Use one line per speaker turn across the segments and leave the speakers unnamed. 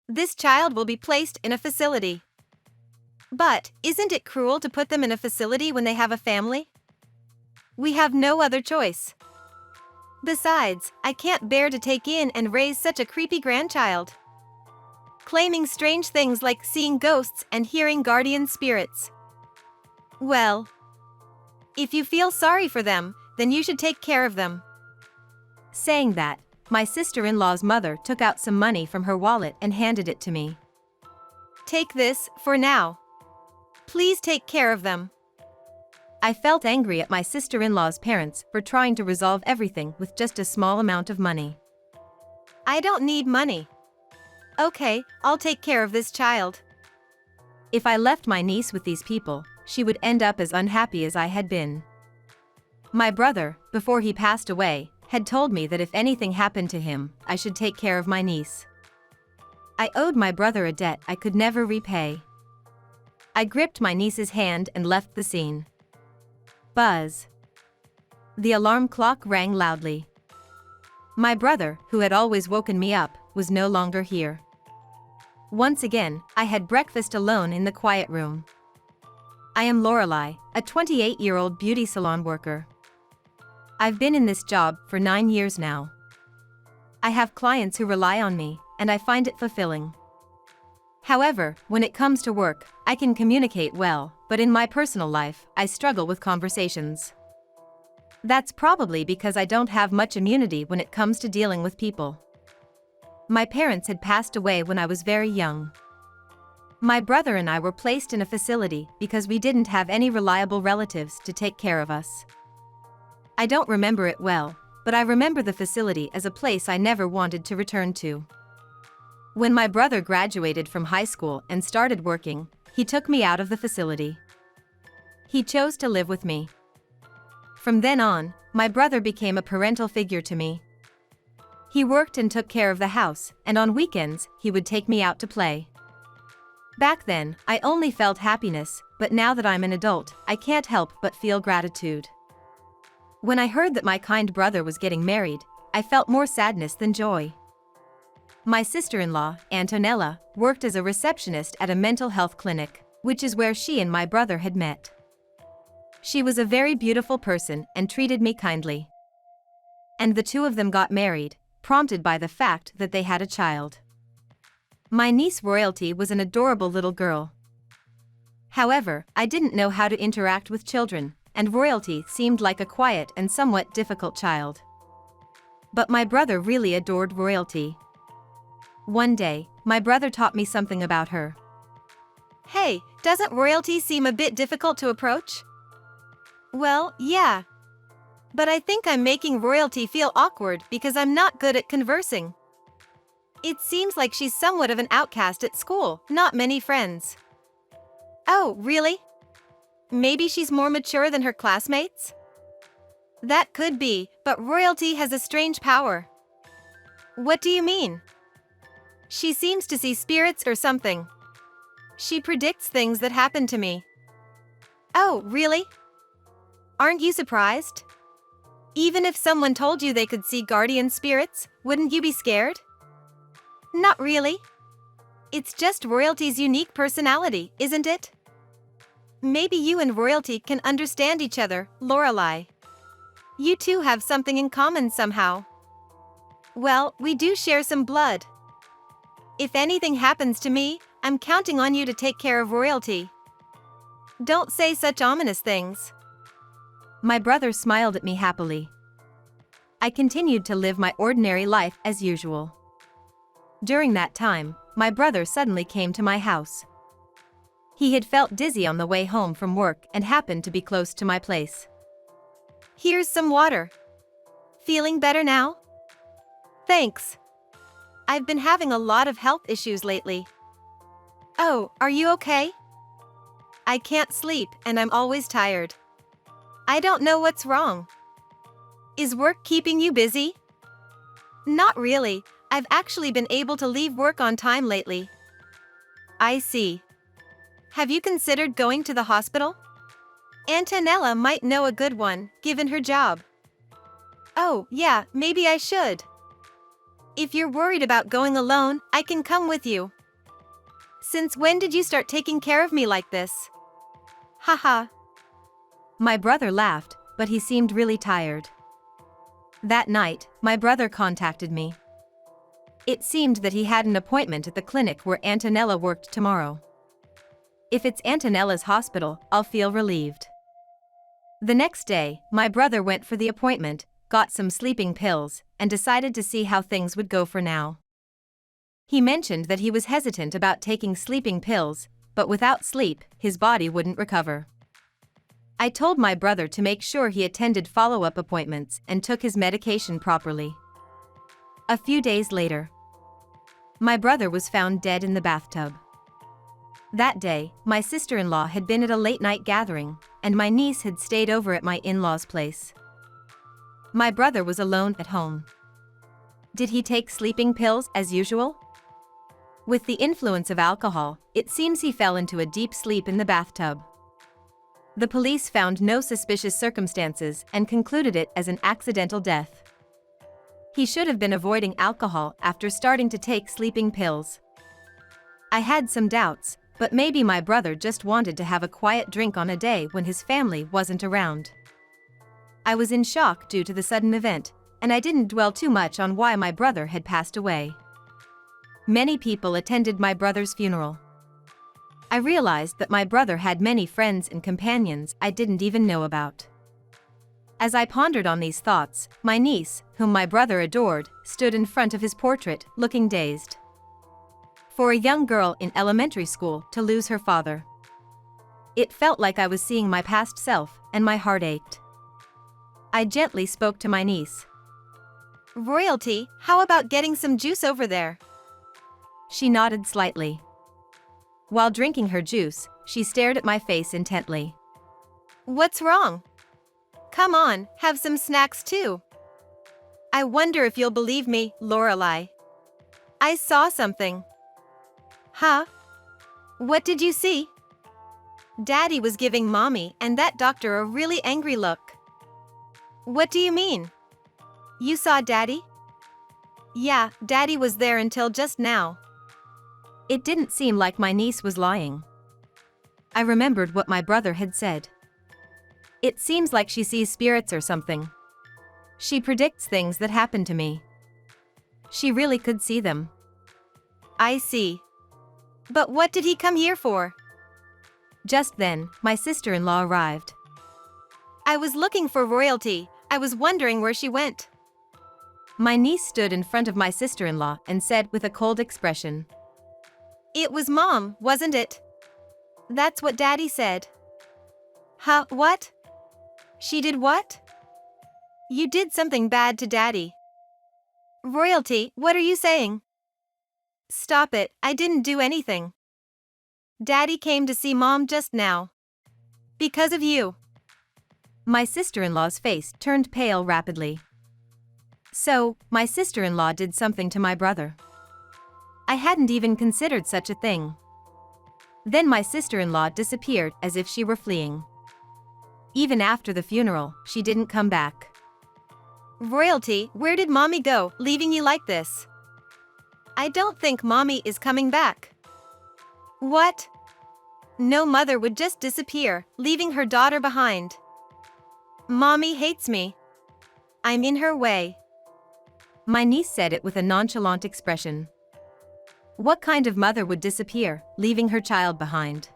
This child will be placed in a facility. But, isn't it cruel to put them in a facility when they have a family? We have no other choice. Besides, I can't bear to take in and raise such a creepy grandchild. Claiming strange things like seeing ghosts and hearing guardian spirits. Well, if you feel sorry for them, then you should take care of them. Saying that, my sister-in-law's mother took out some money from her wallet and handed it to me. Take this, for now. Please take care of them. I felt angry at my sister-in-law's parents for trying to resolve everything with just a small amount of money. I don't need money. Okay, I'll take care of this child. If I left my niece with these people, she would end up as unhappy as I had been. My brother, before he passed away, had told me that if anything happened to him, I should take care of my niece. I owed my brother a debt I could never repay. I gripped my niece's hand and left the scene. Buzz. The alarm clock rang loudly. My brother, who had always woken me up, was no longer here. Once again, I had breakfast alone in the quiet room. I am Lorelei, a 28-year-old beauty salon worker. I've been in this job for 9 years now. I have clients who rely on me, and I find it fulfilling. However, when it comes to work, I can communicate well, but in my personal life, I struggle with conversations. That's probably because I don't have much immunity when it comes to dealing with people. My parents had passed away when I was very young. My brother and I were placed in a facility because we didn't have any reliable relatives to take care of us. I don't remember it well, but I remember the facility as a place I never wanted to return to. When my brother graduated from high school and started working, he took me out of the facility. He chose to live with me. From then on, my brother became a parental figure to me. He worked and took care of the house, and on weekends, he would take me out to play. Back then, I only felt happiness, but now that I'm an adult, I can't help but feel gratitude. When I heard that my kind brother was getting married, I felt more sadness than joy. My sister-in-law, Antonella, worked as a receptionist at a mental health clinic, which is where she and my brother had met. She was a very beautiful person and treated me kindly. And the two of them got married, prompted by the fact that they had a child. My niece Royalty was an adorable little girl. However, I didn't know how to interact with children, and Royalty seemed like a quiet and somewhat difficult child. But my brother really adored Royalty. One day, my brother taught me something about her. Hey, doesn't Royalty seem a bit difficult to approach? Well, yeah. But I think I'm making Royalty feel awkward because I'm not good at conversing. It seems like she's somewhat of an outcast at school, not many friends. Oh, really? Maybe she's more mature than her classmates? That could be, but Royalty has a strange power. What do you mean? She seems to see spirits or something. She predicts things that happen to me. Oh, really? Aren't you surprised? Even if someone told you they could see guardian spirits, wouldn't you be scared? Not really. It's just Royalty's unique personality, isn't it? Maybe you and Royalty can understand each other, Lorelei. You two have something in common somehow. Well, we do share some blood. If anything happens to me, I'm counting on you to take care of Royalty. Don't say such ominous things. My brother smiled at me happily. I continued to live my ordinary life as usual. During that time, my brother suddenly came to my house. He had felt dizzy on the way home from work and happened to be close to my place. Here's some water. Feeling better now? Thanks. I've been having a lot of health issues lately. Oh, are you okay? I can't sleep and I'm always tired. I don't know what's wrong. Is work keeping you busy? Not really. I've actually been able to leave work on time lately. I see. Have you considered going to the hospital? Antonella might know a good one, given her job. Oh, yeah, maybe I should. If you're worried about going alone, I can come with you. Since when did you start taking care of me like this? Haha. My brother laughed, but he seemed really tired. That night, my brother contacted me. It seemed that he had an appointment at the clinic where Antonella worked tomorrow. If it's Antonella's hospital, I'll feel relieved. The next day, my brother went for the appointment, got some sleeping pills, and decided to see how things would go for now. He mentioned that he was hesitant about taking sleeping pills, but without sleep, his body wouldn't recover. I told my brother to make sure he attended follow-up appointments and took his medication properly. A few days later, my brother was found dead in the bathtub. That day, my sister-in-law had been at a late-night gathering, and my niece had stayed over at my in-laws' place. My brother was alone at home. Did he take sleeping pills as usual? With the influence of alcohol, it seems he fell into a deep sleep in the bathtub. The police found no suspicious circumstances and concluded it as an accidental death. He should have been avoiding alcohol after starting to take sleeping pills. I had some doubts, but maybe my brother just wanted to have a quiet drink on a day when his family wasn't around. I was in shock due to the sudden event, and I didn't dwell too much on why my brother had passed away. Many people attended my brother's funeral. I realized that my brother had many friends and companions I didn't even know about. As I pondered on these thoughts, my niece, whom my brother adored, stood in front of his portrait, looking dazed. For a young girl in elementary school to lose her father, it felt like I was seeing my past self, and my heart ached. I gently spoke to my niece. "Royalty, how about getting some juice over there?" She nodded slightly. While drinking her juice, she stared at my face intently. "What's wrong? Come on, have some snacks too." "I wonder if you'll believe me, Lorelai. I saw something." "Huh? What did you see?" "Daddy was giving Mommy and that doctor a really angry look." "What do you mean? You saw Daddy?" "Yeah, Daddy was there until just now." It didn't seem like my niece was lying. I remembered what my brother had said. It seems like she sees spirits or something. She predicts things that happen to me. She really could see them. "I see. But what did he come here for?" Just then, my sister-in-law arrived. "I was looking for Royalty. I was wondering where she went." My niece stood in front of my sister-in-law and said with a cold expression, "It was Mom, wasn't it?" "That's what Daddy said." "Huh, what? She did what?" "You did something bad to Daddy." "Royalty, what are you saying?" "Stop it, I didn't do anything. Daddy came to see Mom just now. Because of you." My sister-in-law's face turned pale rapidly. So, my sister-in-law did something to my brother. I hadn't even considered such a thing. Then my sister-in-law disappeared as if she were fleeing. Even after the funeral, she didn't come back. "Royalty, where did Mommy go, leaving you like this?" "I don't think Mommy is coming back." "What? No mother would just disappear, leaving her daughter behind. Mommy hates me. I'm in her way." My niece said it with a nonchalant expression. What kind of mother would disappear, leaving her child behind?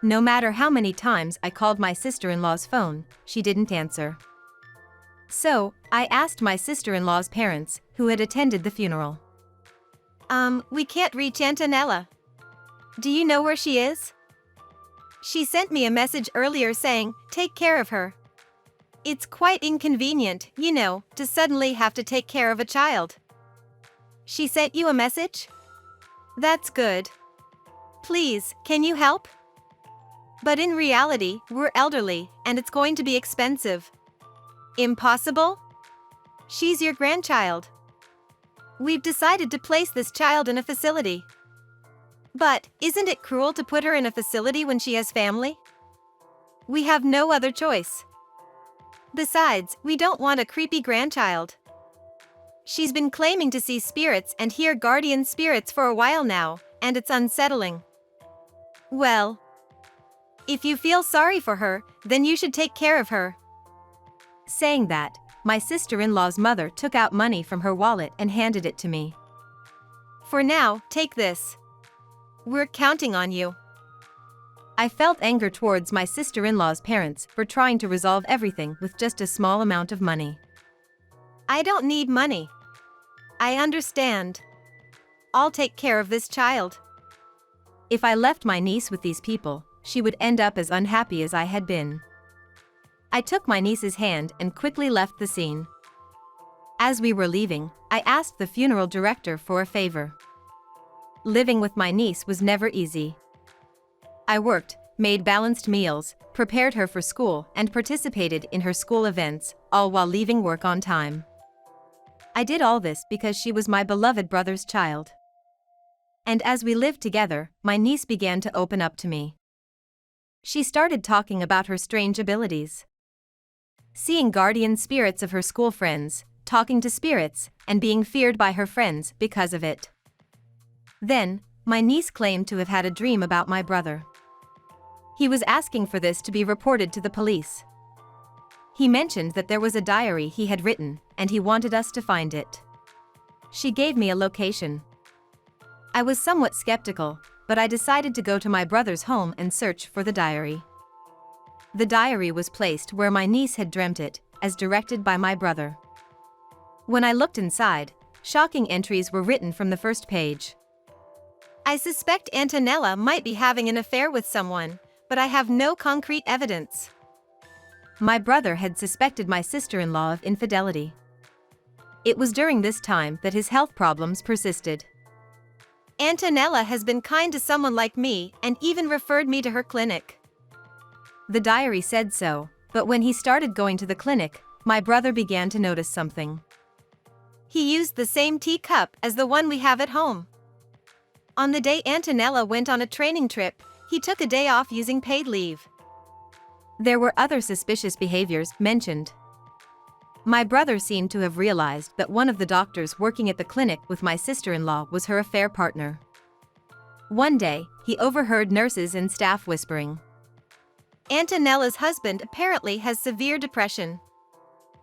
No matter how many times I called my sister-in-law's phone, she didn't answer. So, I asked my sister-in-law's parents, who had attended the funeral. We can't reach Antonella. Do you know where she is?" "She sent me a message earlier saying, take care of her. It's quite inconvenient, you know, to suddenly have to take care of a child." "She sent you a message? That's good. Please, can you help?" "But in reality, we're elderly, and it's going to be expensive." "Impossible? She's your grandchild. We've decided to place this child in a facility." "But, isn't it cruel to put her in a facility when she has family?" "We have no other choice. Besides, we don't want a creepy grandchild." She's been claiming to see spirits and hear guardian spirits for a while now, and it's unsettling. Well, if you feel sorry for her, then you should take care of her." Saying that, my sister-in-law's mother took out money from her wallet and handed it to me. "For now, take this. We're counting on you." I felt anger towards my sister-in-law's parents for trying to resolve everything with just a small amount of money. "I don't need money. I understand. I'll take care of this child." If I left my niece with these people, she would end up as unhappy as I had been. I took my niece's hand and quickly left the scene. As we were leaving, I asked the funeral director for a favor. Living with my niece was never easy. I worked, made balanced meals, prepared her for school, and participated in her school events, all while leaving work on time. I did all this because she was my beloved brother's child. And as we lived together, my niece began to open up to me. She started talking about her strange abilities. Seeing guardian spirits of her school friends, talking to spirits, and being feared by her friends because of it. Then, my niece claimed to have had a dream about my brother. He was asking for this to be reported to the police. He mentioned that there was a diary he had written, and he wanted us to find it. She gave me a location. I was somewhat skeptical, but I decided to go to my brother's home and search for the diary. The diary was placed where my niece had dreamt it, as directed by my brother. When I looked inside, shocking entries were written from the first page. "I suspect Antonella might be having an affair with someone, but I have no concrete evidence." My brother had suspected my sister-in-law of infidelity. It was during this time that his health problems persisted. "Antonella has been kind to someone like me and even referred me to her clinic." The diary said so, but when he started going to the clinic, my brother began to notice something. He used the same teacup as the one we have at home. On the day Antonella went on a training trip, he took a day off using paid leave. There were other suspicious behaviors mentioned. My brother seemed to have realized that one of the doctors working at the clinic with my sister-in-law was her affair partner. One day, he overheard nurses and staff whispering, "Antonella's husband apparently has severe depression.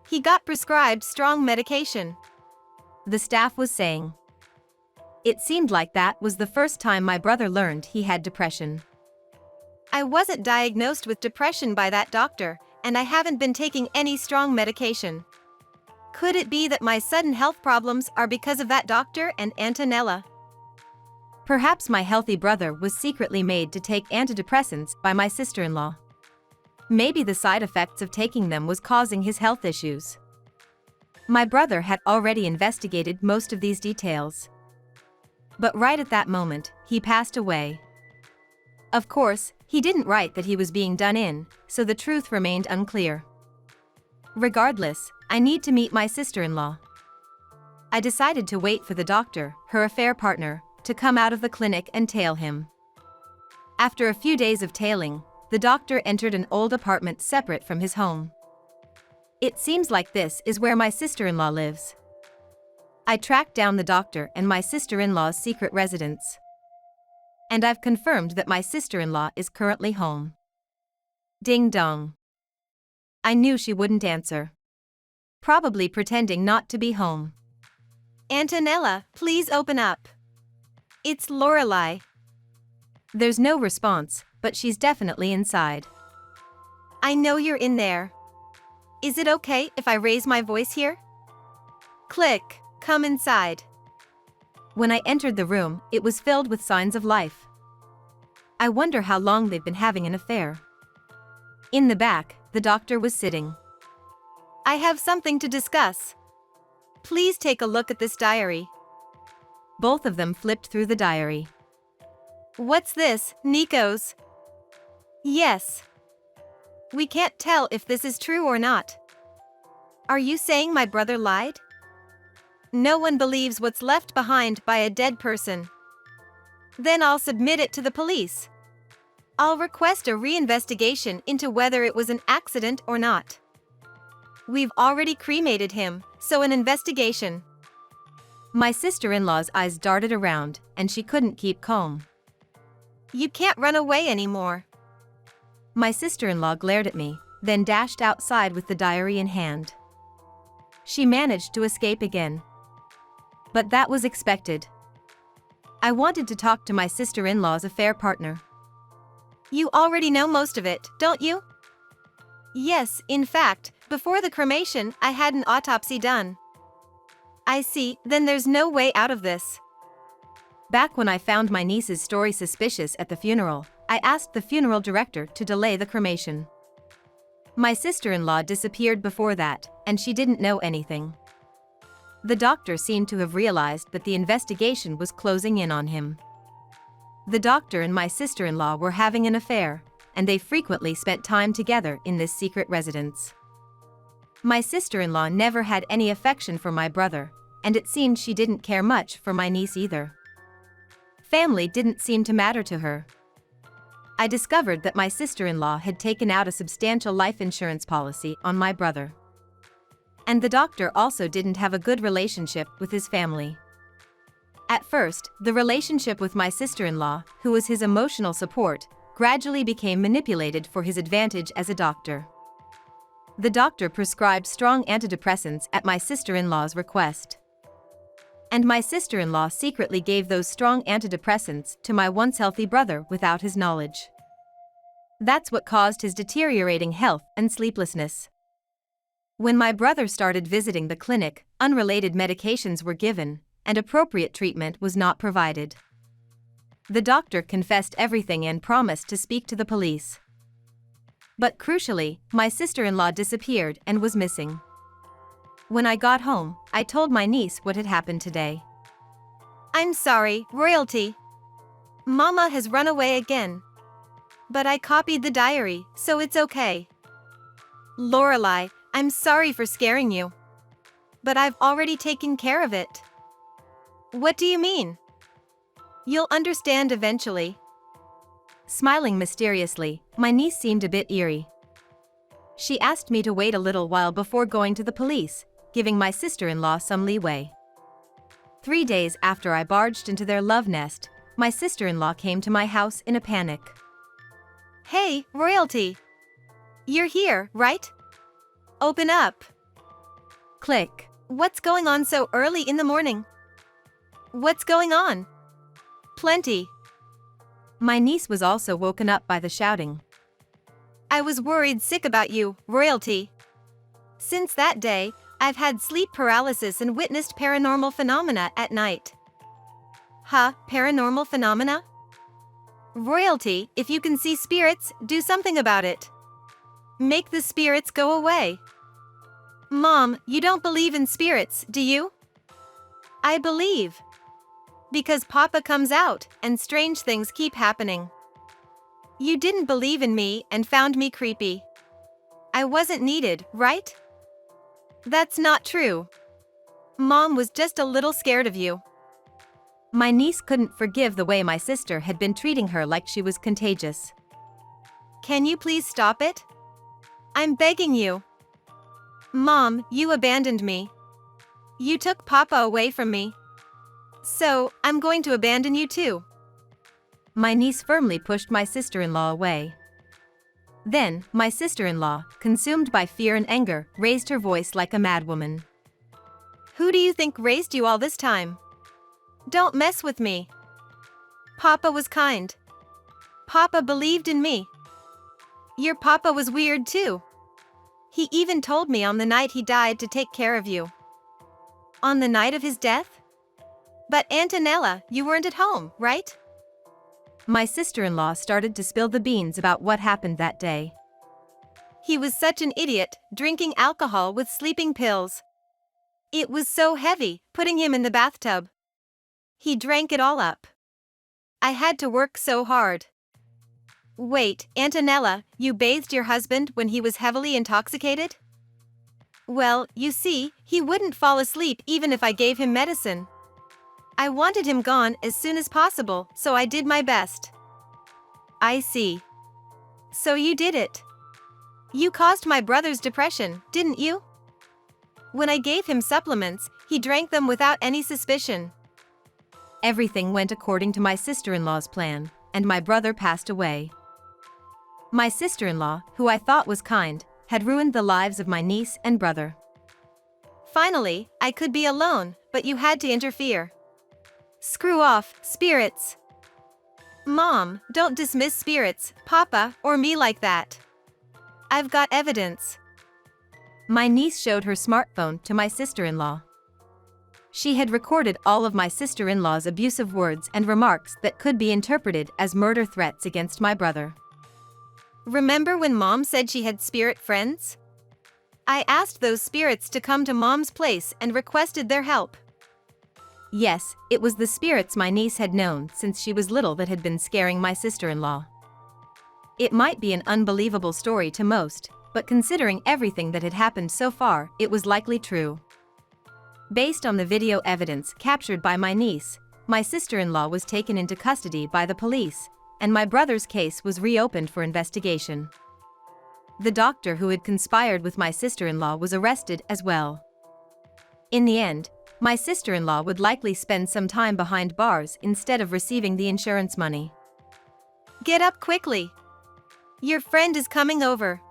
He got prescribed strong medication," the staff was saying. It seemed like that was the first time my brother learned he had depression. "I wasn't diagnosed with depression by that doctor, and I haven't been taking any strong medication. Could it be that my sudden health problems are because of that doctor and Antonella?" Perhaps my healthy brother was secretly made to take antidepressants by my sister-in-law. Maybe the side effects of taking them was causing his health issues. My brother had already investigated most of these details. But right at that moment, he passed away. Of course, he didn't write that he was being done in, so the truth remained unclear. Regardless, I need to meet my sister-in-law. I decided to wait for the doctor, her affair partner, to come out of the clinic and tail him. After a few days of tailing, the doctor entered an old apartment separate from his home. It seems like this is where my sister-in-law lives. I tracked down the doctor and my sister-in-law's secret residence. And I've confirmed that my sister-in-law is currently home. Ding dong. I knew she wouldn't answer. Probably pretending not to be home. "Antonella, please open up. It's Lorelei." There's no response, but she's definitely inside. "I know you're in there. Is it okay if I raise my voice here?" Click. "Come inside." When I entered the room, it was filled with signs of life. I wonder how long they've been having an affair. In the back, the doctor was sitting. "I have something to discuss. Please take a look at this diary." Both of them flipped through the diary. "What's this, Nico's?" "Yes. We can't tell if this is true or not." "Are you saying my brother lied?" "No one believes what's left behind by a dead person." "Then I'll submit it to the police. I'll request a reinvestigation into whether it was an accident or not. We've already cremated him, so an investigation." My sister-in-law's eyes darted around, and she couldn't keep calm. You can't run away anymore. My sister-in-law glared at me, then dashed outside with the diary in hand. She managed to escape again. But that was expected. I wanted to talk to my sister-in-law's affair partner. You already know most of it, don't you? Yes, in fact, before the cremation, I had an autopsy done. I see, then there's no way out of this. Back when I found my niece's story suspicious at the funeral, I asked the funeral director to delay the cremation. My sister-in-law disappeared before that, and she didn't know anything. The doctor seemed to have realized that the investigation was closing in on him. The doctor and my sister-in-law were having an affair, and they frequently spent time together in this secret residence. My sister-in-law never had any affection for my brother, and it seemed she didn't care much for my niece either. Family didn't seem to matter to her. I discovered that my sister-in-law had taken out a substantial life insurance policy on my brother. And the doctor also didn't have a good relationship with his family. At first, the relationship with my sister-in-law, who was his emotional support, gradually became manipulated for his advantage as a doctor. The doctor prescribed strong antidepressants at my sister-in-law's request. And my sister-in-law secretly gave those strong antidepressants to my once healthy brother without his knowledge. That's what caused his deteriorating health and sleeplessness. When my brother started visiting the clinic, unrelated medications were given, and appropriate treatment was not provided. The doctor confessed everything and promised to speak to the police. But crucially, my sister-in-law disappeared and was missing. When I got home, I told my niece what had happened today. I'm sorry, Royalty. Mama has run away again. But I copied the diary, so it's okay. Lorelai, I'm sorry for scaring you. But I've already taken care of it. What do you mean? You'll understand eventually. Smiling mysteriously, my niece seemed a bit eerie. She asked me to wait a little while before going to the police, giving my sister-in-law some leeway. 3 days after I barged into their love nest, my sister-in-law came to my house in a panic. Hey, Royalty! You're here, right? Open up! Click. What's going on so early in the morning? What's going on? Plenty. My niece was also woken up by the shouting. I was worried sick about you, Royalty. Since that day, I've had sleep paralysis and witnessed paranormal phenomena at night. Huh, paranormal phenomena? Royalty, if you can see spirits, do something about it. Make the spirits go away. Mom, you don't believe in spirits, do you? I believe. Because Papa comes out, and strange things keep happening. You didn't believe in me and found me creepy. I wasn't needed, right? That's not true. Mom was just a little scared of you. My niece couldn't forgive the way my sister had been treating her like she was contagious. Can you please stop it? I'm begging you. Mom, you abandoned me. You took Papa away from me. So, I'm going to abandon you too. My niece firmly pushed my sister-in-law away. Then, my sister-in-law, consumed by fear and anger, raised her voice like a madwoman. Who do you think raised you all this time? Don't mess with me. Papa was kind. Papa believed in me. Your Papa was weird too. He even told me on the night he died to take care of you. On the night of his death? But Antonella, you weren't at home, right? My sister-in-law started to spill the beans about what happened that day. He was such an idiot, drinking alcohol with sleeping pills. It was so heavy, putting him in the bathtub. He drank it all up. I had to work so hard. Wait, Antonella, you bathed your husband when he was heavily intoxicated? Well, you see, he wouldn't fall asleep even if I gave him medicine. I wanted him gone as soon as possible, so I did my best. I see. So you did it. You caused my brother's depression, didn't you? When I gave him supplements, He drank them without any suspicion. Everything went according to my sister-in-law's plan, and my brother passed away. My sister-in-law, who I thought was kind, had ruined the lives of my niece and brother. Finally, I could be alone, but you had to interfere. Screw off, spirits. Mom, don't dismiss spirits, Papa, or me like that. I've got evidence. My niece showed her smartphone to my sister-in-law. She had recorded all of my sister-in-law's abusive words and remarks that could be interpreted as murder threats against my brother. Remember when Mom said she had spirit friends? I asked those spirits to come to Mom's place and requested their help. Yes, it was the spirits my niece had known since she was little that had been scaring my sister-in-law. It might be an unbelievable story to most, but considering everything that had happened so far, it was likely true. Based on the video evidence captured by my niece, my sister-in-law was taken into custody by the police, and my brother's case was reopened for investigation. The doctor who had conspired with my sister-in-law was arrested as well. In the end, my sister-in-law would likely spend some time behind bars instead of receiving the insurance money. Get up quickly. Your friend is coming over.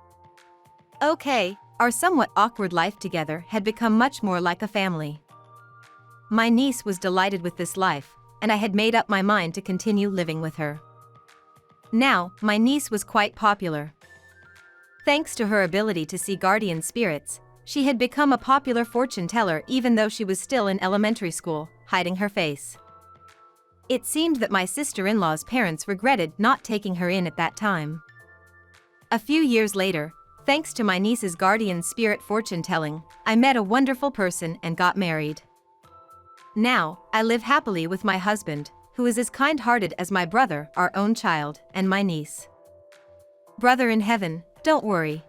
Okay, our somewhat awkward life together had become much more like a family. My niece was delighted with this life, and I had made up my mind to continue living with her. Now, my niece was quite popular. Thanks to her ability to see guardian spirits, she had become a popular fortune teller even though she was still in elementary school, hiding her face. It seemed that my sister-in-law's parents regretted not taking her in at that time. A few years later, thanks to my niece's guardian spirit fortune telling, I met a wonderful person and got married. Now, I live happily with my husband, who is as kind-hearted as my brother, our own child, and my niece. Brother in heaven, don't worry.